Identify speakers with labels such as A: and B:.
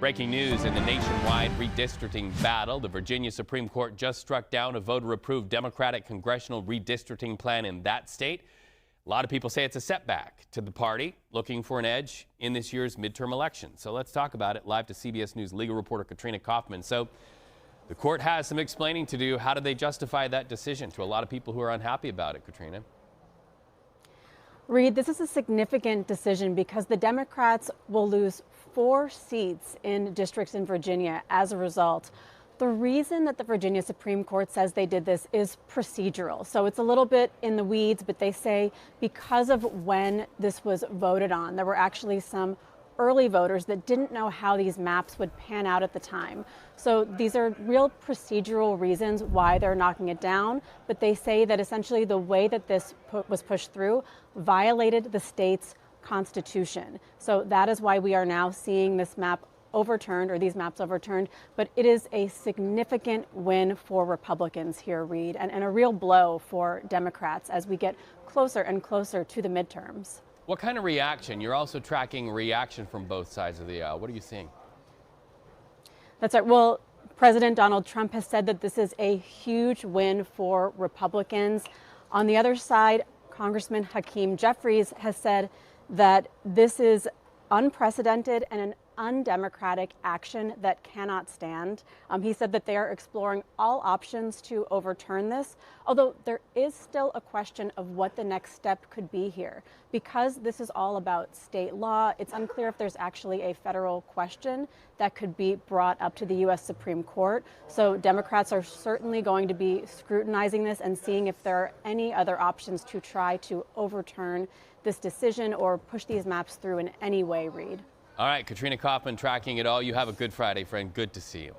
A: Breaking news in the nationwide redistricting battle. The Virginia Supreme Court just struck down a voter-approved Democratic congressional redistricting plan in that state. A lot of people say it's a setback to the party looking for an edge in this year's midterm election. So let's talk about it. Live to CBS News legal reporter Katrina Kaufman. So the court has some explaining to do. How do they justify that decision to a lot of people who are unhappy about it, Katrina?
B: Reed, this is a significant decision because the Democrats will lose 4 seats in districts in Virginia as a result. The reason that the Virginia Supreme Court says they did this is procedural. So it's a little bit in the weeds, but they say because of when this was voted on, there were actually some early voters that didn't know how these maps would pan out at the time. So these are real procedural reasons why they're knocking it down, but they say that essentially the way that this was pushed through violated the state's constitution. So that is why we are now seeing this map overturned, or these maps overturned, but it is a significant win for Republicans here, Reed, and a real blow for Democrats as we get closer and closer to the midterms.
A: What kind of reaction? You're also tracking reaction from both sides of the aisle. What are you seeing?
B: That's right. Well, President Donald Trump has said that this is a huge win for Republicans. On the other side, Congressman Hakeem Jeffries has said that this is unprecedented and an undemocratic action that cannot stand. He said that they are exploring all options to overturn this, although there is still a question of what the next step could be here. Because this is all about state law, it's unclear if there's actually a federal question that could be brought up to the U.S. Supreme Court. So Democrats are certainly going to be scrutinizing this and seeing if there are any other options to try to overturn this decision or push these maps through in any way, Reed.
A: All right, Katrina Kaufman tracking it all. You have a good Friday, friend. Good to see you.